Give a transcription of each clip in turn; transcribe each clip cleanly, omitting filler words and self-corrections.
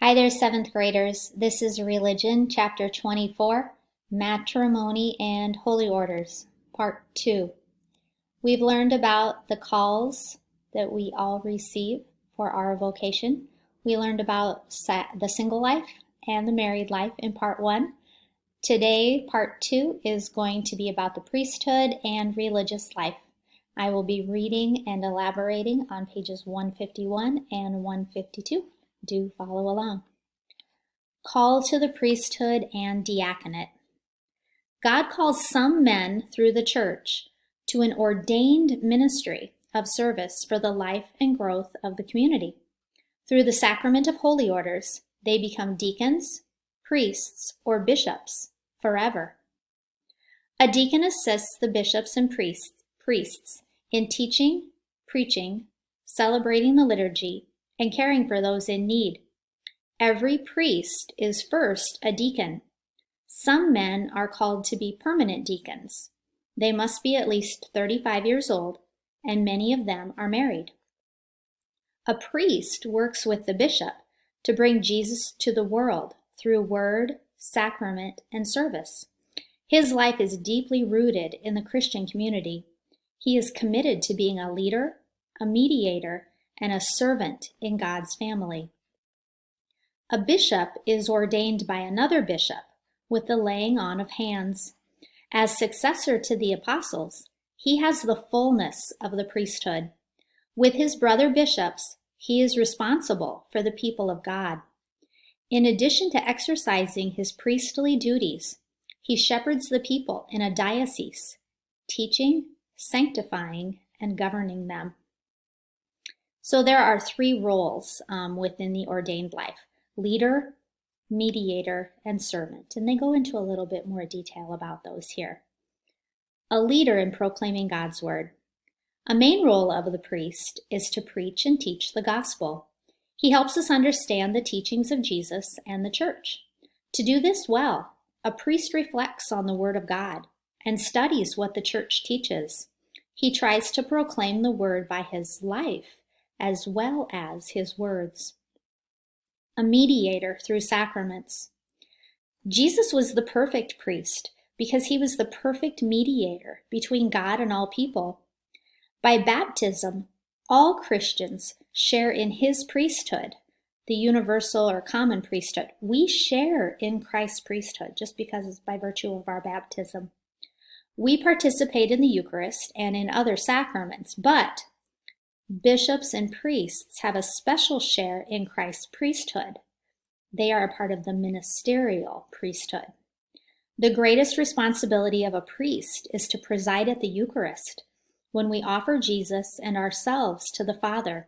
Hi there, seventh graders. This is Religion, Chapter 24, Matrimony and Holy Orders, Part 2. We've learned about the calls that we all receive for our vocation. We learned about the single life and the married life in Part 1. Today, Part 2 is going to be about the priesthood and religious life. I will be reading and elaborating on pages 151 and 152. Do follow along. Call to the priesthood and diaconate. God calls some men through the church to an ordained ministry of service for the life and growth of the community. Through the sacrament of holy orders, they become deacons, priests, or bishops forever. A deacon assists the bishops and priests in teaching, preaching, celebrating the liturgy, and caring for those in need. Every priest is first a deacon. Some men are called to be permanent deacons. They must be at least 35 years old, and many of them are married. A priest works with the bishop to bring Jesus to the world through word, sacrament, and service. His life is deeply rooted in the Christian community. He is committed to being a leader, a mediator, and a servant in God's family. A bishop is ordained by another bishop with the laying on of hands. As successor to the apostles, he has the fullness of the priesthood. With his brother bishops, he is responsible for the people of God. In addition to exercising his priestly duties, he shepherds the people in a diocese, teaching, sanctifying, and governing them. So there are three roles within the ordained life: leader, mediator, and servant. And they go into a little bit more detail about those here. A leader in proclaiming God's word. A main role of the priest is to preach and teach the gospel. He helps us understand the teachings of Jesus and the church. To do this well, a priest reflects on the word of God and studies what the church teaches. He tries to proclaim the word by his life as well as his words. A mediator through sacraments. Jesus was the perfect priest because he was the perfect mediator between God and all people. By baptism, all Christians share in his priesthood, the universal or common priesthood. We share in Christ's priesthood just because it's by virtue of our baptism. We participate in the Eucharist and in other sacraments, but bishops and priests have a special share in Christ's priesthood. They are a part of the ministerial priesthood. The greatest responsibility of a priest is to preside at the Eucharist when we offer Jesus and ourselves to the Father.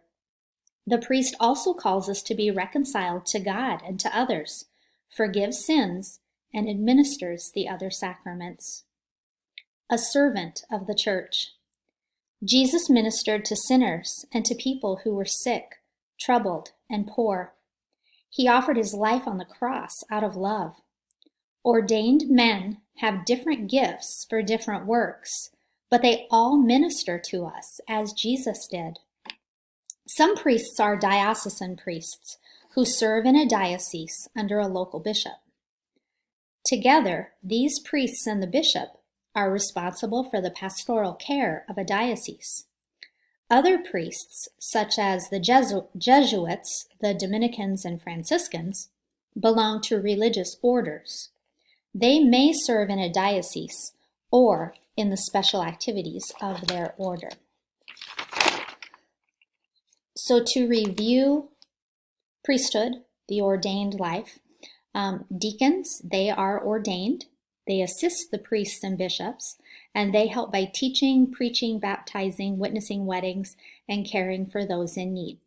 The priest also calls us to be reconciled to God and to others, forgives sins, and administers the other sacraments. A servant of the church. Jesus ministered to sinners and to people who were sick, troubled, and poor. He offered his life on the cross out of love. Ordained men have different gifts for different works, but they all minister to us as Jesus did. Some priests are diocesan priests who serve in a diocese under a local bishop. Together, these priests and the bishop are responsible for the pastoral care of a diocese. Other priests, such as the Jesuits, the Dominicans, and Franciscans, belong to religious orders. They may serve in a diocese or in the special activities of their order. So to review priesthood, the ordained life, deacons, they are ordained. They assist the priests and bishops, and they help by teaching, preaching, baptizing, witnessing weddings, and caring for those in need.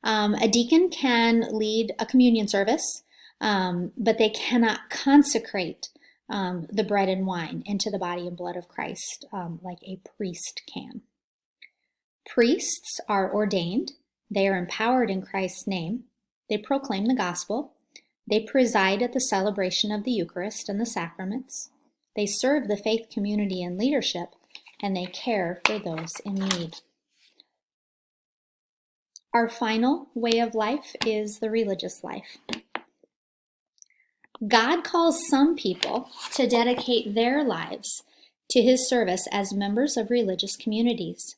A deacon can lead a communion service, but they cannot consecrate the bread and wine into the body and blood of Christ like a priest can. Priests are ordained. They are empowered in Christ's name. They proclaim the gospel. They preside at the celebration of the Eucharist and the sacraments. They serve the faith community in leadership, and they care for those in need. Our final way of life is the religious life. God calls some people to dedicate their lives to his service as members of religious communities.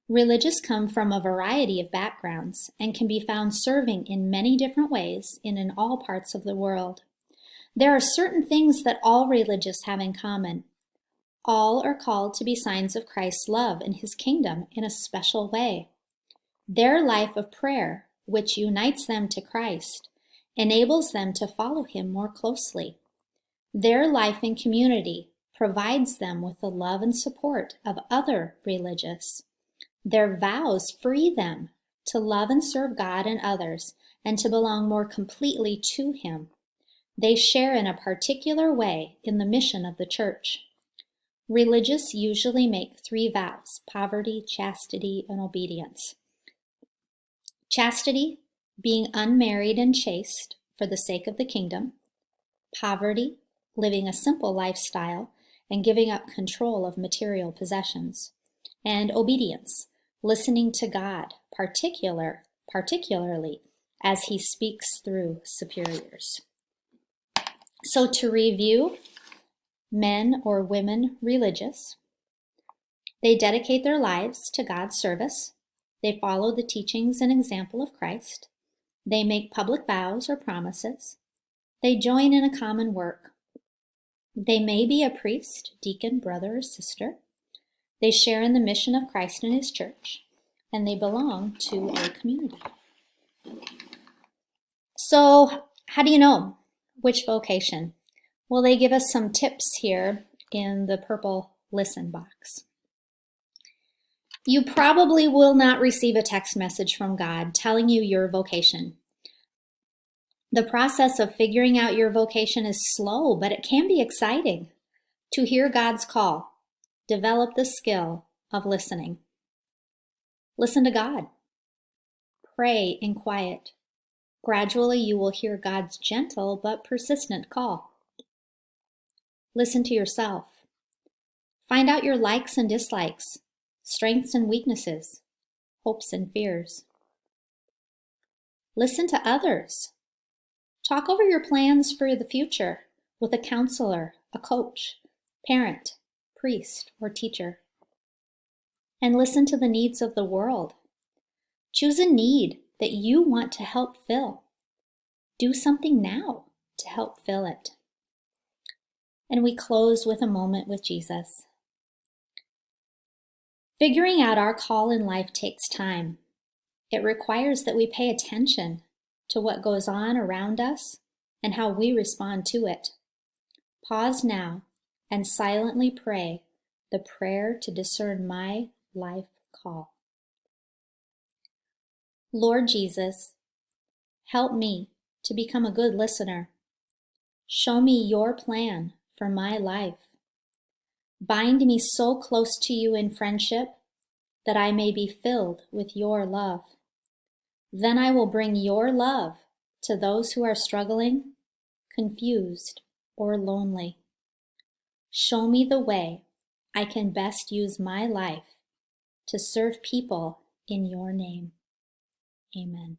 Religious come from a variety of backgrounds and can be found serving in many different ways in all parts of the world. There are certain things that all religious have in common. All are called to be signs of Christ's love and his kingdom in a special way. Their life of prayer, which unites them to Christ, enables them to follow him more closely. Their life in community provides them with the love and support of other religious. Their vows free them to love and serve God and others and to belong more completely to him. They share in a particular way in the mission of the church. Religious usually make 3 vows: poverty, chastity, and obedience. Chastity, being unmarried and chaste for the sake of the kingdom. Poverty, living a simple lifestyle and giving up control of material possessions. And obedience, listening to God, particularly as he speaks through superiors. So to review, men or women religious, they dedicate their lives to God's service. They follow the teachings and example of Christ. They make public vows or promises. They join in a common work. They may be a priest, deacon, brother, or sister. They share in the mission of Christ and his church, and they belong to a community. So, how do you know which vocation? Well, they give us some tips here in the purple listen box. You probably will not receive a text message from God telling you your vocation. The process of figuring out your vocation is slow, but it can be exciting. To hear God's call, develop the skill of listening. Listen to God. Pray in quiet. Gradually, you will hear God's gentle but persistent call. Listen to yourself. Find out your likes and dislikes, strengths and weaknesses, hopes and fears. Listen to others. Talk over your plans for the future with a counselor, a coach, parent, priest, or teacher. And listen to the needs of the world. Choose a need that you want to help fill. Do something now to help fill it. And we close with a moment with Jesus. Figuring out our call in life takes time. It requires that we pay attention to what goes on around us and how we respond to it. Pause now and silently pray the prayer to discern my life call. Lord Jesus, help me to become a good listener. Show me your plan for my life. Bind me so close to you in friendship that I may be filled with your love. Then I will bring your love to those who are struggling, confused, or lonely. Show me the way I can best use my life to serve people in your name. Amen.